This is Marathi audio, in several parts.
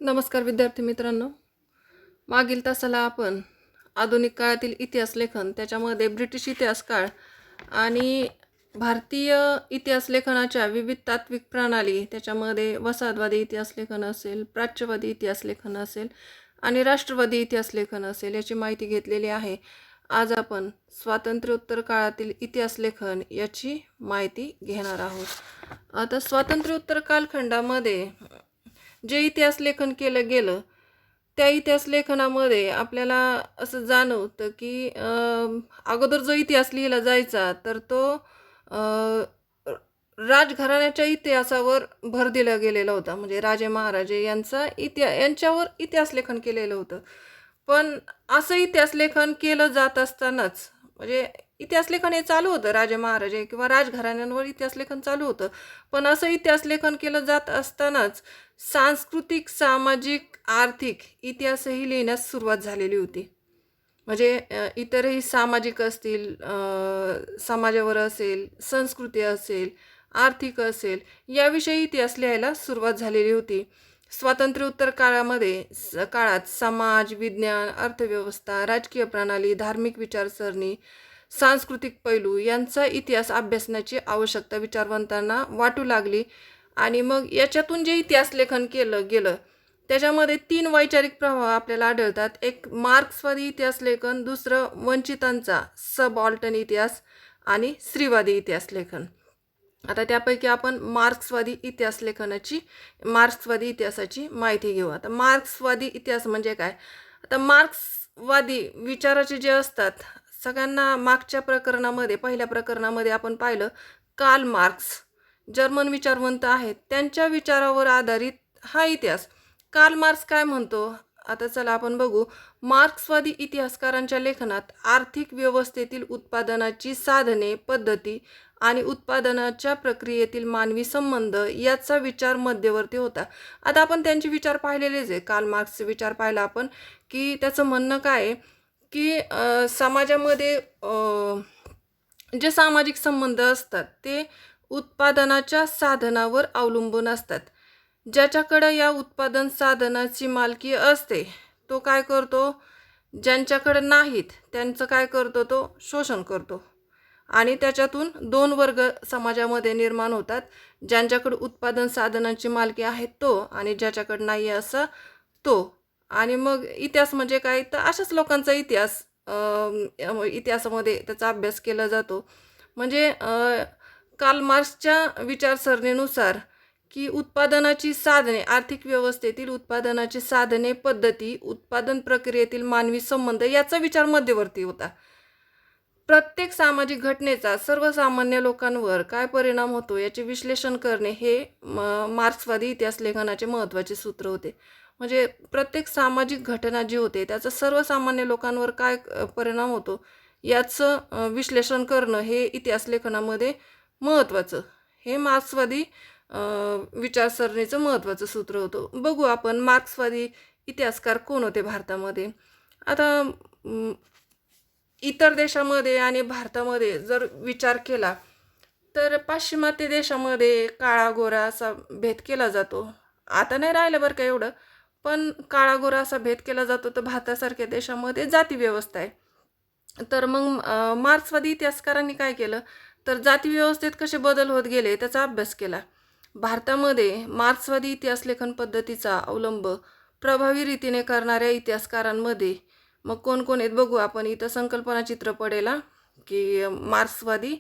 नमस्कार विद्यार्थी मित्रांनो. मागील तासाला आपण आधुनिक काळातील इतिहास लेखन, त्याच्यामध्ये ब्रिटिश इतिहास काळ आणि भारतीय इतिहास लेखनाच्या विविध तात्विक प्रणाली, त्याच्यामध्ये वसाहतवादी इतिहास लेखन असेल, प्राच्यवादी इतिहास लेखन असेल आणि राष्ट्रवादी इतिहास लेखन असेल, याची माहिती घेतलेली आहे. आज आपण स्वातंत्र्योत्तर काळातील इतिहास लेखन याची माहिती घेणार आहोत. आता स्वातंत्र्योत्तर कालखंडामध्ये जे इतिहास लेखन केलं गेलं, त्या इतिहास लेखनामध्ये आपल्याला असं जाणवतं की अगोदर जो इतिहास लिहिला जायचा तर तो अ, राजघराण्याच्या इतिहासावर भर दिला गेलेला होता. म्हणजे राजे महाराजे यांच्यावर इतिहास लेखन केलेलं होतं. पण असं इतिहास लेखन केलं जात असतानाच, म्हणजे इतिहास लेखन हे चालू होतं, राजे महाराजे किंवा राजघराण्यांवर इतिहास लेखन चालू होतं. पण असं इतिहास लेखन केलं जात असतानाच सांस्कृतिक, सामाजिक, आर्थिक इतिहासही लिहिण्यास सुरुवात झालेली होती. म्हणजे इतरही सामाजिक असतील, समाजावर असेल, संस्कृती असेल, आर्थिक असेल, याविषयी इतिहास लिहायला सुरुवात झालेली होती. स्वातंत्र्योत्तर काळात समाज, विज्ञान, अर्थव्यवस्था, राजकीय प्रणाली, धार्मिक विचारसरणी, सांस्कृतिक पैलू यांचा इतिहास अभ्यासण्याची आवश्यकता विचारवंतांना वाटू लागली. आणि मग याच्यातून जे इतिहास लेखन केलं गेलं, त्याच्यामध्ये 3 वैचारिक प्रवाह आपल्याला आढळतात. एक मार्क्सवादी इतिहास लेखन, दुसरं वंचितांचा सबऑल्टर्न इतिहास आणि स्त्रीवादी इतिहास लेखन. आता त्यापैकी आपण मार्क्सवादी इतिहासाची माहिती घेऊ. आता मार्क्सवादी इतिहास म्हणजे काय? आता मार्क्सवादी विचाराचे जे असतात, सगळ्यांना मागच्या प्रकरणामध्ये, पहिल्या प्रकरणामध्ये आपण पाहिलं, कार्ल मार्क्स जर्मन विचारवंत आहेत, त्यांच्या विचारावर आधारित हा इतिहास. कार्ल मार्क्स काय म्हणतो? आता चला आपण बघू. मार्क्सवादी इतिहासकारांच्या लेखनात आर्थिक व्यवस्थेतील उत्पादनाची साधने, पद्धती आणि उत्पादनाच्या प्रक्रियेतील मानवी संबंध याचा विचार मध्यवर्ती होता. आता आपण त्यांचे विचार पाहिलेलेच आहे. कार्ल मार्क्सचे विचार पाहिला आपण, की त्याचं म्हणणं काय आहे, की समाजामध्ये जे सामाजिक संबंध असतात ते उत्पादनाच्या साधनावर अवलंबून असतात. ज्याच्याकडे या उत्पादन साधनाची मालकी असते तो काय करतो? ज्यांच्याकडे नाहीत त्यांचं काय करतो? तो शोषण करतो. आणि त्याच्यातून 2 वर्ग समाजामध्ये निर्माण होतात. ज्यांच्याकडे उत्पादन साधनांची मालकी आहे तो, आणि ज्याच्याकडे नाही आहे असा तो. आणि मग इतिहास म्हणजे काय? तर अशाच लोकांचा इतिहासामध्ये त्याचा अभ्यास केला जातो. म्हणजे कार्ल मार्क्सच्या विचारसरणीनुसार की उत्पादनाची साधने, आर्थिक व्यवस्थेतील उत्पादनाची साधने, पद्धती, उत्पादन प्रक्रियेतील मानवी संबंध याचा विचार मध्यवर्ती होता. प्रत्येक सामाजिक घटनेचा सर्वसामान्य लोकांवर काय परिणाम होतो याचे विश्लेषण करणे हे मार्क्सवादी इतिहास लेखनाचे महत्त्वाचे सूत्र होते. म्हणजे प्रत्येक सामाजिक घटना जी होते त्याचा सर्वसामान्य लोकांवर काय परिणाम होतो याचं विश्लेषण करणं हे इतिहास लेखनामध्ये महत्त्वाचं, हे मार्क्सवादी विचारसरणीचं महत्त्वाचं सूत्र होतं. बघू आपण मार्क्सवादी इतिहासकार कोण होते भारतामध्ये. आता इतर देशामध्ये आणि भारतामध्ये जर विचार केला तर पाश्चिमात्य देशामध्ये काळा गोरा असा भेद केला जातो. आता नाही राहिलं बरं का एवढं, पण काळा गोरा असा भेद केला जातो. तर भारतासारख्या देशामध्ये जाती व्यवस्था आहे. तर मग मार्क्सवादी इतिहासकारांनी काय केलं, तर जाती व्यवस्थेत कसे बदल होत गेले त्याचा अभ्यास केला. भारतामध्ये मार्क्सवादी इतिहास लेखन पद्धतीचा अवलंब प्रभावी रीतीने करणाऱ्या इतिहासकारांमध्ये मग कोण कोण आहेत बघू आपण. इथं संकल्पना चित्र पडेल की मार्क्सवादी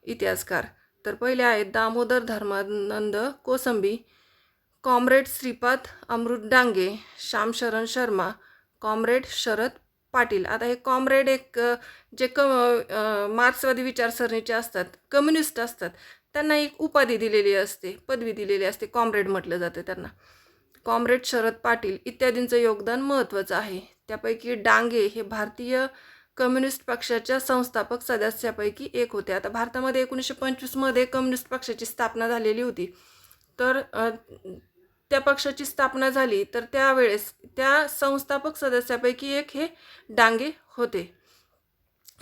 इतिहासकार. तर पहिले आहेत दामोदर धर्मानंद कोसंबी, कॉम्रेड श्रीपाद अमृत डांगे, श्यामशरण शर्मा, कॉम्रेड शरद पाटील. आता हे कॉम्रेड एक जे मार्क्सवादी विचारसरणीचे असतात, कम्युनिस्ट असतात, त्यांना एक उपाधी दिलेली असते, पदवी दिलेली असते, कॉम्रेड म्हटलं जातं त्यांना. कॉम्रेड शरद पाटील इत्यादींचं योगदान महत्त्वाचं आहे. त्यापैकी डांगे हे भारतीय कम्युनिस्ट पक्षाच्या संस्थापक सदस्यापैकी एक होते. आता भारतामध्ये 1925मध्ये कम्युनिस्ट पक्षाची स्थापना झालेली होती. तर त्या पक्षाची स्थापना झाली तर त्यावेळेस त्या संस्थापक सदस्यापैकी एक हे डांगे होते.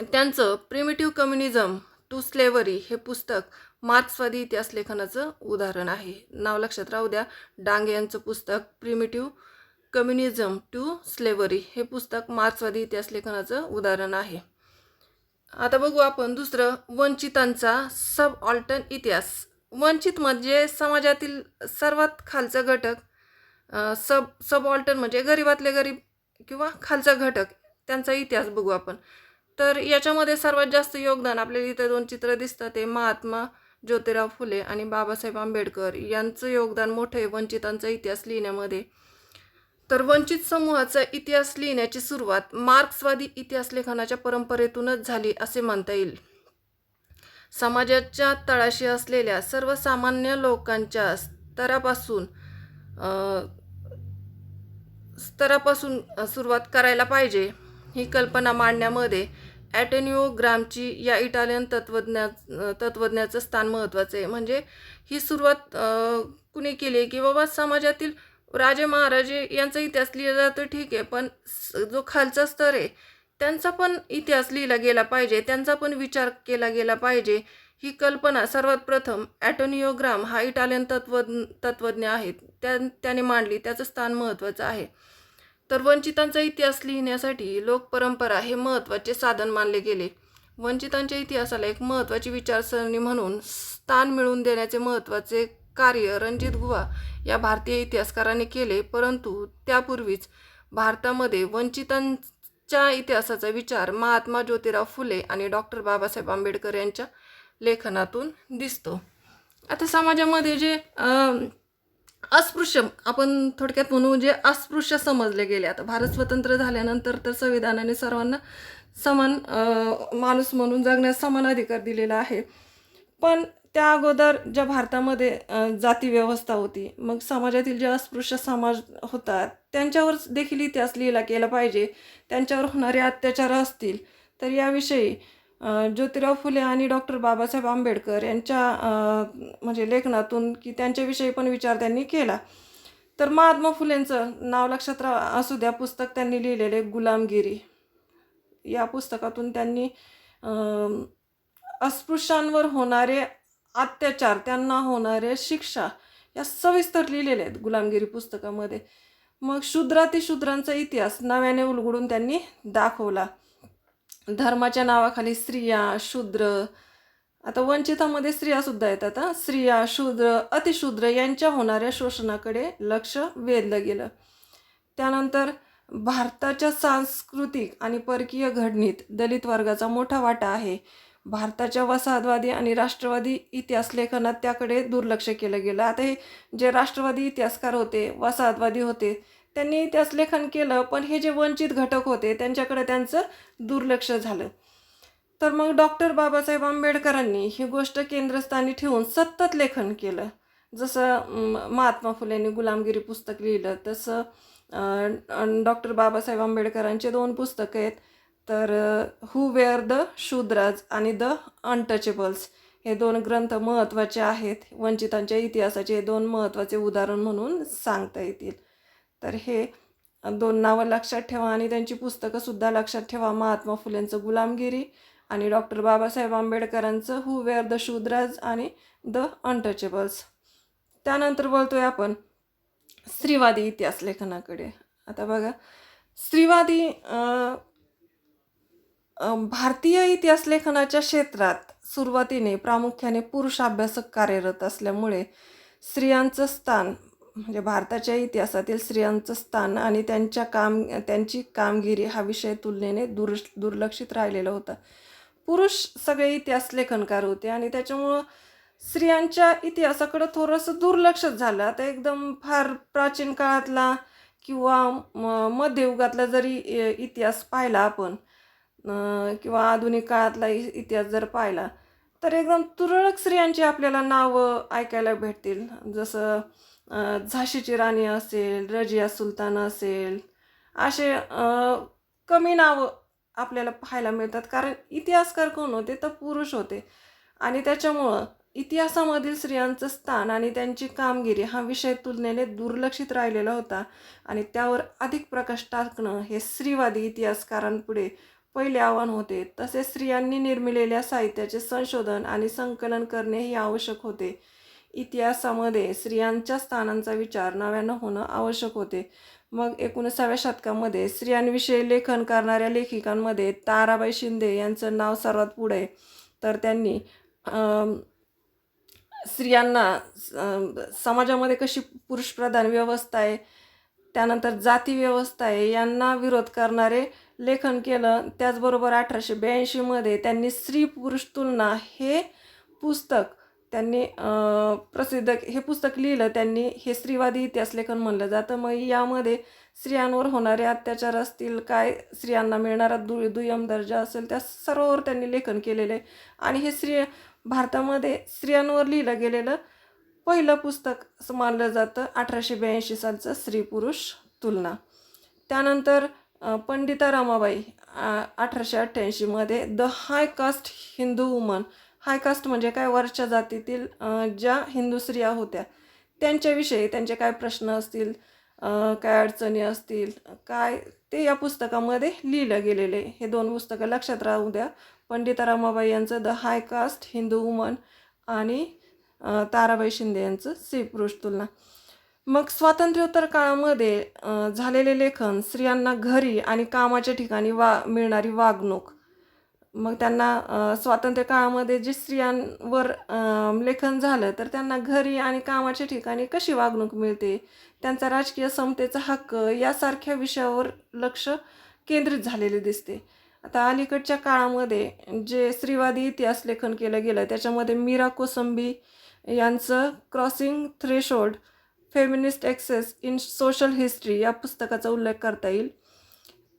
त्यांचं प्रिमिटिव्ह कम्युनिझम टू स्लेव्हरी हे पुस्तक मार्क्सवादी इतिहास लेखनाचं उदाहरण आहे. नाव लक्षात राहू द्या, डांगे यांचं पुस्तक प्रिमिटिव्ह कम्युनिझम टू स्लेव्हरी हे पुस्तक मार्क्सवादी इतिहास लेखनाचं उदाहरण आहे. आता बघू आपण दुसरं, वंचितांचा सबऑल्टर्न इतिहास. वंचित म्हणजे समाजातील सर्वात खालचा घटक. सबऑल्टर्न म्हणजे गरीबातले गरीब किंवा खालचा घटक, त्यांचा इतिहास बघू आपण. तर याच्यामध्ये सर्वात जास्त योगदान आपल्याला इथे 2 चित्र दिसतात, ते महात्मा ज्योतिराव फुले आणि बाबासाहेब आंबेडकर यांचं योगदान मोठं आहे वंचितांचा इतिहास लिहिण्यामध्ये. तर वंचित समूहाचा इतिहास लिहिण्याची सुरुवात मार्क्सवादी इतिहास लेखनाच्या परंपरेतूनच झाली असे म्हणता येईल. समाजाच्या तळाशी असलेल्या सर्वसामान्य लोकांच्या स्तरापासून सुरुवात करायला पाहिजे ही कल्पना मांडण्यामध्ये अँटोनियो ग्रामची या इटालियन तत्त्वज्ञाचं स्थान महत्त्वाचं आहे. म्हणजे ही सुरुवात कुणी केली की बाबा समाजातील राजे महाराजे यांचा इतिहास लिहिला जातो, ठीक आहे, पण जो खालचा स्तर आहे त्यांचा पण इतिहास लिहिला गेला पाहिजे, त्यांचा पण विचार केला गेला पाहिजे. ही कल्पना सर्वात प्रथम अँटोनियो ग्राम हा इटालियन तत्त्वज्ञ आहेत, त्याने मांडली. त्याचं स्थान महत्त्वाचं आहे. तर वंचितांचा इतिहास लिहिण्यासाठी लोकपरंपरा हे महत्त्वाचे साधन मानले गेले. वंचितांच्या इतिहासाला एक महत्त्वाची विचारसरणी म्हणून स्थान मिळवून देण्याचे महत्त्वाचे कार्य रणजित गुहा या भारतीय इतिहासकाराने केले. परंतु त्यापूर्वीच भारतामध्ये वंचितांच्या इतिहासाचा विचार महात्मा ज्योतिराव फुले आणि डॉक्टर बाबासाहेब आंबेडकर यांच्या लेखनातून दिसतो. आता समाजामध्ये जे अस्पृश्य, आपण थोडक्यात म्हणू, जे अस्पृश्य समजले गेले. आता भारत स्वतंत्र झाल्यानंतर तर संविधानाने सर्वांना समान माणूस म्हणून जगण्यास समान अधिकार दिलेला आहे. पण त्या अगोदर ज्या भारतामध्ये जाती व्यवस्था होती, मग समाजातील जे अस्पृश्य समाज होता त्यांच्यावर देखील इतिहास लिहिला गेला पाहिजे. त्यांच्यावर होणारे अत्याचार असतील तर याविषयी ज्योतिराव फुले आणि डॉक्टर बाबासाहेब आंबेडकर यांच्या म्हणजे लेखनातून की त्यांच्याविषयी पण विचार त्यांनी केला. तर महात्मा फुलेंचं नाव लक्षात असू द्या, पुस्तक त्यांनी लिहिलेले गुलामगिरी. या पुस्तकातून त्यांनी अस्पृश्यांवर होणारे अत्याचार, त्यांना होणारे शिक्षा या सविस्तर लिहिलेले आहेत गुलामगिरी पुस्तकामध्ये. मग शूद्रातिशूद्रांचा इतिहास नव्याने उलगडून त्यांनी दाखवला. धर्माच्या नावाखाली स्त्रिया, शूद्र, आता वंचितामध्ये स्त्रियासुद्धा येतात. स्त्रिया, शूद्र, अतिशूद्र यांच्या होणाऱ्या शोषणाकडे लक्ष वेधलं गेलं. त्यानंतर भारताच्या सांस्कृतिक आणि परकीय घडणीत दलित वर्गाचा मोठा वाटा आहे. भारताच्या वसाहतवादी आणि राष्ट्रवादी इतिहास लेखनात त्याकडे दुर्लक्ष केलं गेलं. आता हे जे राष्ट्रवादी इतिहासकार होते, वसाहतवादी होते, त्यांनी इतिहास लेखन केलं, पण हे जे वंचित घटक होते त्यांच्याकडे त्यांचं दुर्लक्ष झालं. तर मग डॉक्टर बाबासाहेब आंबेडकरांनी ही गोष्ट केंद्रस्थानी ठेवून सतत लेखन केलं. जसं महात्मा फुलेंनी गुलामगिरी पुस्तक लिहिलं, तसं डॉक्टर बाबासाहेब आंबेडकरांचे 2 पुस्तकं आहेत. तर हू वेअर द शूद्राज आणि द अनटचेबल्स हे 2 ग्रंथ महत्त्वाचे आहेत. वंचितांच्या इतिहासाचे 2 महत्त्वाचे उदाहरण म्हणून सांगता येतील. तर हे 2 नावं लक्षात ठेवा आणि त्यांची पुस्तकंसुद्धा लक्षात ठेवा. महात्मा फुलेंचं गुलामगिरी आणि डॉक्टर बाबासाहेब आंबेडकरांचं हू वेअर द शूद्राज आणि द अनटचेबल्स. त्यानंतर बोलतोय आपण स्त्रीवादी इतिहास लेखनाकडे. आता बघा, स्त्रीवादी भारतीय इतिहास लेखनाच्या क्षेत्रात सुरुवातीने प्रामुख्याने पुरुष अभ्यासक कार्यरत असल्यामुळे स्त्रियांचं स्थान, म्हणजे भारताच्या इतिहासातील स्त्रियांचं स्थान आणि त्यांची कामगिरी हा विषय तुलनेने दुर्लक्षित राहिलेला होता. पुरुष सगळे इतिहास लेखनकार होते आणि त्याच्यामुळं स्त्रियांच्या इतिहासाकडं थोडंसं दुर्लक्षच झालं. आता एकदम फार प्राचीन काळातला किंवा मध्ययुगातला जरी इतिहास पाहिला आपण किंवा आधुनिक काळातला इतिहास जर पाहिला तर एकदम तुरळक स्त्रियांची आपल्याला नावं ऐकायला भेटतील. जसं झाशीची राणी असेल, रजिया सुलतान असेल, असे कमी नावं आपल्याला पाहायला मिळतात. कारण इतिहासकार कोण होते तर पुरुष होते आणि त्याच्यामुळं इतिहासामधील स्त्रियांचं स्थान आणि त्यांची कामगिरी हा विषय तुलनेने दुर्लक्षित राहिलेला होता आणि त्यावर अधिक प्रकाश टाकणं हे स्त्रीवादी इतिहासकारांपुढे पहिले आव्हान होते. तसेच स्त्रियांनी निर्मिलेल्या साहित्याचे संशोधन आणि संकलन करणेही आवश्यक होते. इतिहासामध्ये स्त्रियांच्या स्थानांचा विचार नव्यानं होणं आवश्यक होते. मग 19व्या शतकामध्ये स्त्रियांविषयी लेखन करणाऱ्या लेखिकांमध्ये ताराबाई शिंदे यांचं नाव सर्वात पुढे आहे. तर त्यांनी स्त्रियांना समाजामध्ये कशी पुरुषप्रधान व्यवस्था आहे, त्यानंतर जाती व्यवस्था आहे, यांना विरोध करणारे लेखन केलं. त्याचबरोबर 1882मध्ये त्यांनी स्त्री पुरुष तुलना हे पुस्तक त्यांनी प्रसिद्ध हे पुस्तक लिहिलं. त्यांनी हे स्त्रीवादी इतिहास लेखन म्हणलं जातं. मग यामध्ये स्त्रियांवर होणारे अत्याचार असतील, काय स्त्रियांना मिळणारा दुय्यम दर्जा असेल, त्या सर्वावर त्यांनी लेखन केलेलं आहे. आणि हे भारतामध्ये स्त्रियांवर लिहिलं गेलेलं पहिलं पुस्तक असं मानलं जातं 1882 सालचं स्त्री पुरुष तुलना. त्यानंतर पंडिता रमाबाई 1888मध्ये the high caste Hindu woman. High caste म्हणजे काय, वरच्या जातीतील ज्या हिंदू स्त्रिया होत्या त्यांच्याविषयी त्यांचे काय प्रश्न असतील, काय अडचणी असतील, काय ते या पुस्तकामध्ये लिहिलं गेलेले. हे 2 पुस्तकं लक्षात राहू द्या. पंडिता रमाबाई यांचं the high caste Hindu woman आणि ताराबाई शिंदे यांचं स्त्री पुरुष तुलना. मग स्वातंत्र्योत्तर काळामध्ये झालेले लेखन, स्त्रियांना घरी आणि कामाच्या ठिकाणी मिळणारी वागणूक. मग त्यांना स्वातंत्र्य काळामध्ये जे स्त्रियांवर लेखन झालं, तर त्यांना घरी आणि कामाच्या ठिकाणी कशी वागणूक मिळते, त्यांचा राजकीय समतेचा हक्क यासारख्या विषयावर लक्ष केंद्रित झालेले दिसते. आता अलीकडच्या काळामध्ये जे स्त्रीवादी इतिहास लेखन केलं गेलं त्याच्यामध्ये मीरा कोसंबी यांचं crossing threshold feminist access in social history या पुस्तकाचा उल्लेख करता येईल.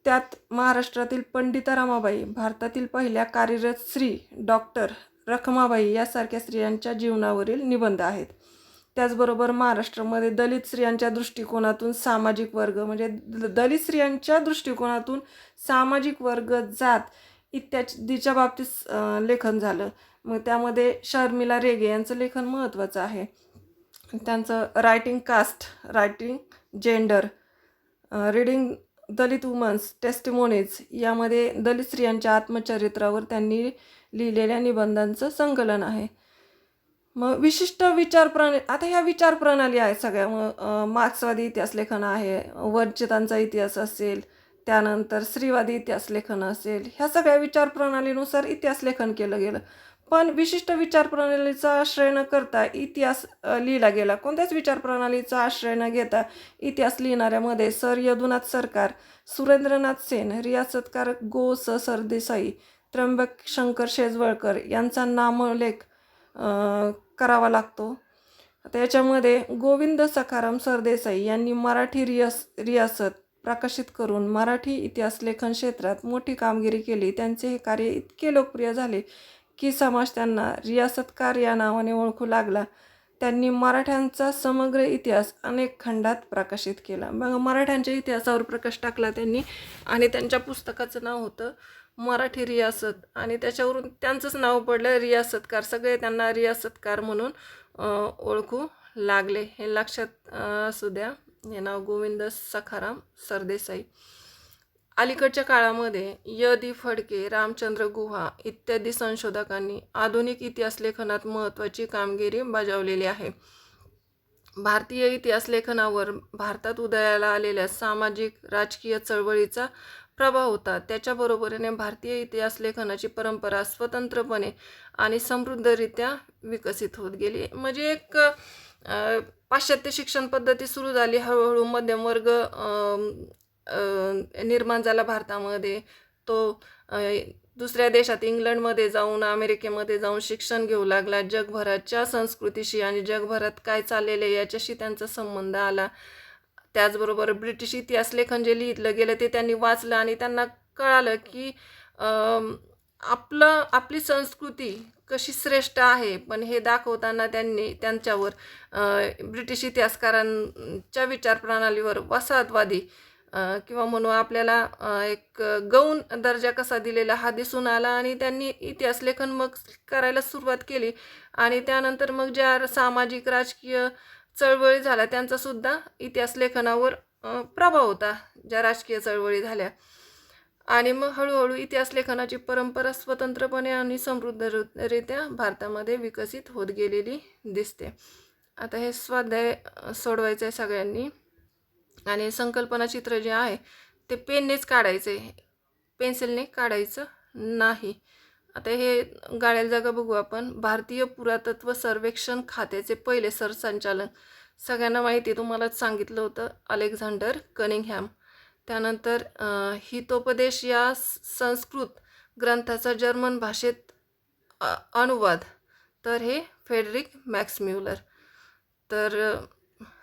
त्यात महाराष्ट्रातील पंडिता रमाबाई, भारतातील पहिल्या कार्यरत स्त्री डॉक्टर रखमाबाई यासारख्या स्त्रियांच्या जीवनावरील निबंध आहेत. त्याचबरोबर महाराष्ट्रामध्ये दलित स्त्रियांच्या दृष्टिकोनातून सामाजिक वर्ग म्हणजे दलित स्त्रियांच्या दृष्टिकोनातून सामाजिक वर्ग, जात इत्यादीच्या बाबतीत लेखन झालं. मग त्यामध्ये शर्मिला रेगे यांचं लेखन महत्त्वाचं आहे. त्यांचं writing caste, writing gender, reading Dalit women's testimonies यामध्ये दलित स्त्रियांच्या आत्मचरित्रावर त्यांनी लिहिलेल्या निबंधांचं संकलन आहे. मग विशिष्ट विचारप्रणाली, आता ह्या विचारप्रणाली आहेत सगळ्या. मार्क्सवादी इतिहास लेखन आहे, वंचितांचा इतिहास असेल, त्यानंतर स्त्रीवादी इतिहास लेखन असेल, ह्या सगळ्या विचारप्रणालीनुसार इतिहास लेखन केलं गेलं. पण विशिष्ट विचारप्रणालीचा आश्रय न करता इतिहास लिहिला गेला. कोणत्याच विचारप्रणालीचा आश्रय न घेता इतिहास लिहिणाऱ्यामध्ये सर यदुनाथ सरकार, सुरेंद्रनाथ सेन, रियासतकार गो. स. सरदेसाई, त्र्यंबक शंकर शेजवळकर यांचा नामोल्लेख करावा लागतो. आता याच्यामध्ये गोविंद सखाराम सरदेसाई यांनी मराठी रियासत प्रकाशित करून मराठी इतिहास लेखन क्षेत्रात मोठी कामगिरी केली. त्यांचे हे कार्य इतके लोकप्रिय झाले की समाज त्यांना रियासतकार या नावाने ओळखू लागला. त्यांनी मराठ्यांचा समग्र इतिहास अनेक खंडात प्रकाशित केला. मग मराठ्यांच्या इतिहासावर प्रकाश टाकला त्यांनी आणि त्यांच्या पुस्तकाचं नाव होतं मराठी रियासत आणि त्याच्यावरून त्यांचंच नाव पडलं रियासतकार. सगळे त्यांना रियासतकार म्हणून ओळखू लागले. हे लक्षात असू द्या. हे नाव गोविंद सखाराम सरदेसाई. अलीकडच्या काळामध्ये य.दी. फडके, रामचंद्र गुहा इत्यादी संशोधकांनी आधुनिक इतिहास लेखनात महत्त्वाची कामगिरी बजावलेली आहे. भारतीय इतिहास लेखनावर भारतात उदयाला आलेल्या सामाजिक राजकीय चळवळीचा प्रभाव होता. त्याच्याबरोबरीने भारतीय इतिहास लेखनाची परंपरा स्वतंत्रपणे आणि समृद्धरित्या विकसित होत गेली. म्हणजे एक पाश्चात्य शिक्षण पद्धती सुरू झाली. हळूहळू मध्यमवर्ग निर्माण झाला भारतामध्ये. तो दुसऱ्या देशात इंग्लंडमध्ये जाऊन, अमेरिकेमध्ये जाऊन शिक्षण घेऊ लागला. जगभराच्या संस्कृतीशी आणि जगभरात काय चाललेलं आहे याच्याशी त्यांचा संबंध आला. त्याचबरोबर ब्रिटिश इतिहास लेखन जे लिहिलं गेलं ते त्यांनी वाचलं आणि त्यांना कळालं की आपली संस्कृती कशी श्रेष्ठ आहे. पण हे दाखवताना त्यांनी त्यांच्यावर ब्रिटिश इतिहासकारांच्या विचारप्रणालीवर वसाहतवादी किंवा म्हणू आपल्याला एक गौण दर्जा कसा दिलेला हा दिसून आला आणि त्यांनी इतिहास लेखन मग करायला सुरुवात केली. आणि त्यानंतर मग ज्या सामाजिक राजकीय चळवळी झाल्या त्यांचासुद्धा इतिहास लेखनावर प्रभाव होता, ज्या राजकीय चळवळी झाल्या. आणि मग हळूहळू इतिहास लेखनाची परंपरा स्वतंत्रपणे आणि समृद्धरित्या भारतामध्ये विकसित होत गेलेली दिसते. आता हे स्वाध्याय सोडवायचं आहे सगळ्यांनी. आणि संकल्पना चित्र जे आहे ते पेननेच काढायचं आहे, पेन्सिलने काढायचं नाही. आता हे गाड्याला जागा बघू आपण. भारतीय पुरातत्व सर्वेक्षण खात्याचे पहिले सरसंचालक, सगळ्यांना माहिती आहे, तुम्हालाच सांगितलं होतं, अलेक्झांडर कनिंगहॅम. त्यानंतर हितोपदेश या संस्कृत ग्रंथाचा जर्मन भाषेत अनुवाद, तर हे फेडरिक मॅक्स म्युलर. तर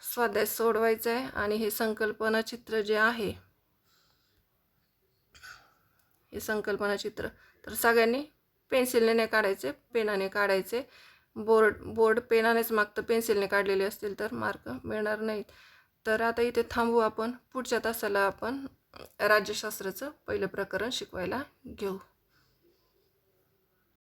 स्वाध्याय सोडवायचं आहे आणि हे संकल्पना चित्र जे आहे, हे संकल्पना चित्र तर सगळ्यांनी पेन्सिलने नाही काढायचे, पेनाने काढायचे. बोर्ड पेनानेच मागतं, पेन्सिलने काढलेले असतील तर मार्क मिळणार नाहीत. तर आता इथे थांबू आपण. पुढच्या तासाला आपण राज्यशास्त्राचं पहिलं प्रकरण शिकवायला घेऊ.